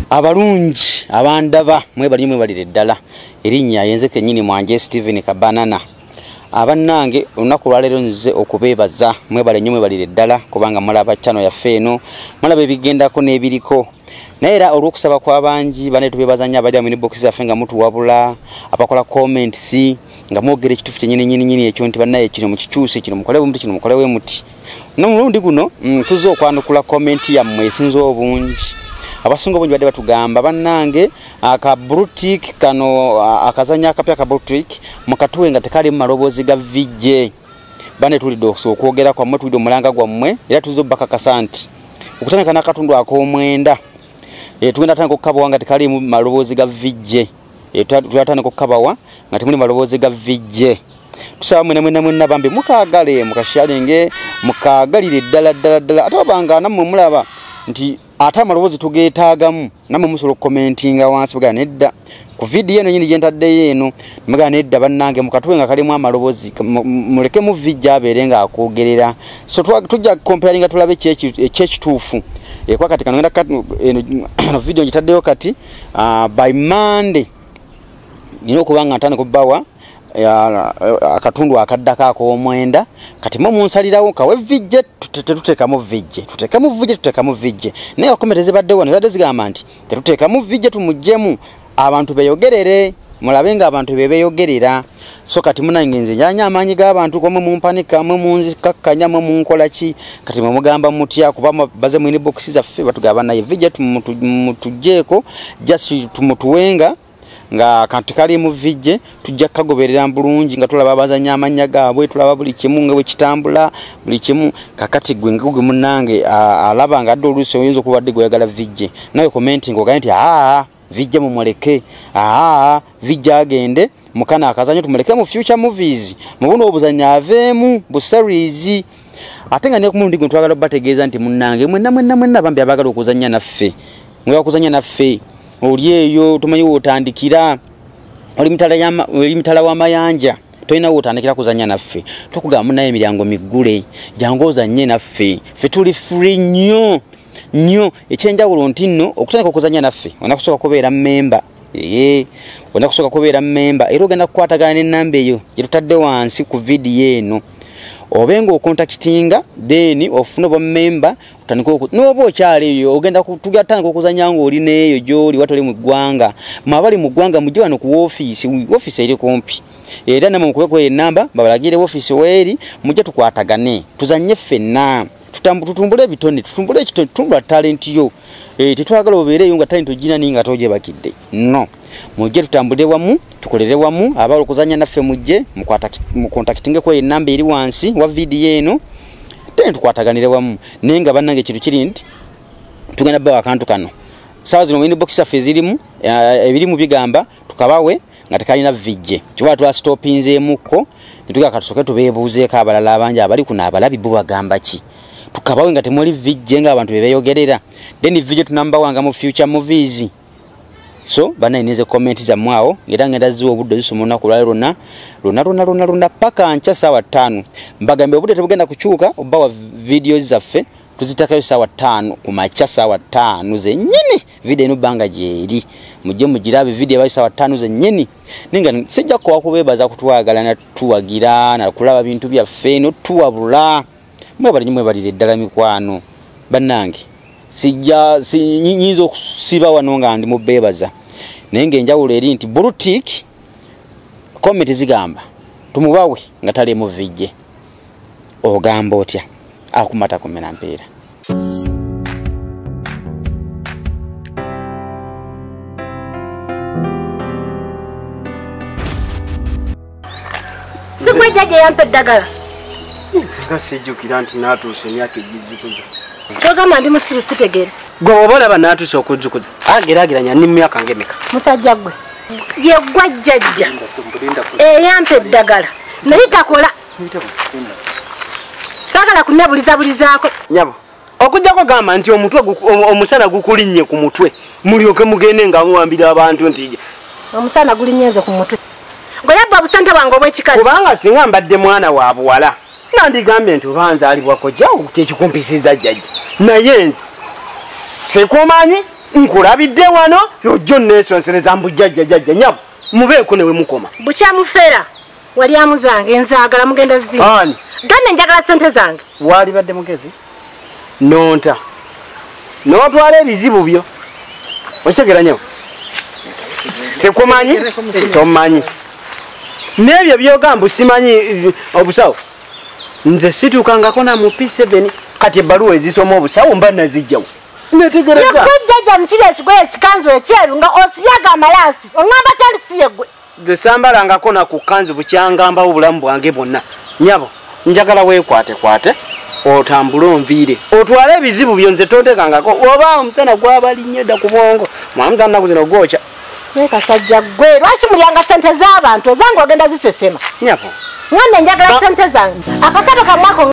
abalungi abandaba mwebali balire ddala erinnya yenze kenyini mwanje Steven Kabanana abannange olunaku lwaleero nze okubeebaza mwebale nnyo mwebalire ddala kubanga mulaba channel yaffe eno mulaba ebigendako n'ebiriko naye era olw'okusaba kw'abangi bane tubeebaza nnyo abajja mu inbox zaffe nga mutuwabula abakola comments nga mwogera ekituufu kyennyini ekyo nti bannaye kino mukikyuse kino mukole bwe muti kino mukole bwe muti n'omulundi guno tuzze okwanukula comment yammwe esinza obungi abasinga obungi badde batugamba bannange aka brutik kano akazanya akapya ka brutik mukatuwe nga tekali mu maloboozi ga VJ bane tulidde okwogera kwammwe tulidde omulanga gwammwe era tuzze obbakakasa nti okutandika n'akatundu ak'omwenda tugenda tandika okukabawa nga tekali mu maloboozi ga VJ tuyatandika okukabawa nga temuli maloboozi ga VJ tusaba mwenna bambi mukaagale mukashalinge mukaagalire ddala ate obanga nammwe mulaba nti ate amaloboozi tugeetaagamu nammwe musobola okukomentinga wansi bugana nedda ku vidiyo eno nyini gyentaddeyo eno mugana nedda bannange mukatuwe nga kalimu amaloboozi muleke mu vijja abeere nga akwogerera so tujja comparinga tulabe ekyekituufu kwa kati kano eno vidiyo ngitaddeyo kati by Monday nina okuba nga ntandika kubbawa akatundu akaddako ak'omwenda kati mu munsalirawo kawe vijje tetuteekamu vijje naye akomete zibaddewo nezadde zigamba nti tetuteekamu vijje tumuggyemu abantu beyogerere mulabe nga abantu bebeyogerera so kati munange nze njanya amaanyi g'abantu komwe mumpanika mwe munzikakkanya mwe munkola ki kati mwe mugamba mutya kuba baze mu inbox zaffe batugamba naye vijje tumutugjeeko just tumutuwenga nga kantu kali mu vijje tujja kagoberera bulungi nga tulaba abazanya amanya gaabwe tulaba buli kimu nga wekitambula buli kimu kakati gwe ngugu munange alaba nga adde oluusi oyinza okubadde gweyagala vijje nawe commenting ogaye nti vijje mumuleke vijje agende mukana akazanyo tumuleke mu future movies mubuno obuzanya aveemu bu series ate nga ne ku mulundi gwe twagala bategeeza nti munange mwenna bambi abagala okuzanya naffe mwe okuzanya naffe oli eyo tumanyi wotandikira oli mitala w'amayanja tolina wotandikira kuzanya naffe tukugamba naye emiryango miggule jangu ozanye naffe ffe tuli free nnyo ekyenjawulo nti nno okutandika okuzanya naffe onakusooka kubeera mmemba onakusooka kubeera mmemba era ogenda kukwatagana n'ennamba eyo gye tutadde wansi ku vidiyo eno obenga okontakitinga then ofuna obwa member utandika n'oba okyali eyo ogenda tugatandika okuzanya nga oli neeyo gy'oli watoli mu ggwanga mwabali mu ggwanga mujje wano ku ofiisi eri kumpi era namwe mukubeko ennamba babalagire ofiisi weeri mujje tukwatagane tuzanye ffenna tutumbule ebitone tutumbule ekitone tutumbula talenti yo tetwagala obeereyo nga talenti ogina ninga togyebakidde no mujje tutambule wamu tukolere wamu abalo kuzanya naffe mujje mukontakitinge kwa ennamba eri wansi wa vidiyo eno tene tukwataganire wamu nenga bannange kintu kiri nti tugenda bawa akantu kano sawa zino inbox zaffe zirimu ebirimu bigamba tukabawe nga tekalina vijje kiba twastopinzeemuko nituga katusoke tubeebuuzeeko abalala abangi abali kuno abalabi bo bagamba ki tukabawe nga temuli vijje nga abantu bebeyogerera then vijje tunamba wanga mu future movies so bana ineze comment za mwao era ngenda ziwo budde zisomona kulala rona paka ncha sawa 5 mbagambe obudde tebugenda kuchuka obawa videos zaffe tuzitakayo sawa 5 kumacha sawa 5 zenyini video ino banga jeri mujje mugirabe video bali sawa 5 zenyini ninga sijja kwa kubebaza kutwagala na tuwagira na kulaba bintu byaffe no tuwabula mwe balire ddala mikwano bannange sijja nyinzo okusiba wanonga ndi mubebaza nenge njawulo eri nti brutik comment zigamba tumubawe nga tali mu vijje ogamba otya akumata kumena mpeera sikwe jaje yampe ddagala Sika sijukira nti natuuse myaka egizukuza. Kyogamba ndi musiru sitegere. Gwe obola banatuuse okuzukuza. Ageragiranya ni myaka ngemeka. Musajja gwe. Ye gwajjajja. Yampe eddagala. Naye takola. Sagala kunnebulizaako. Nyabo. Okujjako gamba nti omutwe omusana gukulinnye ku mutwe. Mulyoke mugende nga muwambira abantu nti omusana gulinnyenze ku mutwe. Ngoyabba obusente bwange obw'ekikazi. Kubanga singa mbadde mwana wa buwala. Nandigambye nti obanza alibwako jawo kyekikumpisiza jjajja naye nze sikumanyi nkulabidde wano yojjo nesonsereza mbujjajjajjajja nyabo mubeeko newe mukoma bukyamufera wali amuzange nzaagala mugenda zi ani ganne njagala sente zange wali badde mugezi nonta n'otwala ebizibu byo okitegera nyo sikumanyi tomanyi n'ebyo byogamba simanyi obusawo nze situukangako na mu P7 kati ebbaluwa ezisoma obusawo mba nazijjawo netegereza yakujjaja mukiri ekigoye ekikanzu ekyeru nga osiryaga amalasi oŋŋamba talisiye gwe nze sambalangako na ku kanzu bukyangambawo obulamu bwange bwonna nyabo njagala weekwatekwate otambule onviire otwale ebizibu byo nze tontekangako oba omusana gwabalinnyo dda ku bwongo mwamuza nnaku zino gwokya kasajja gwe lwaki mulyanga sente z'abantu ezange ogenda zisesema nyabo ngande njagala sente zange akasaba kamwako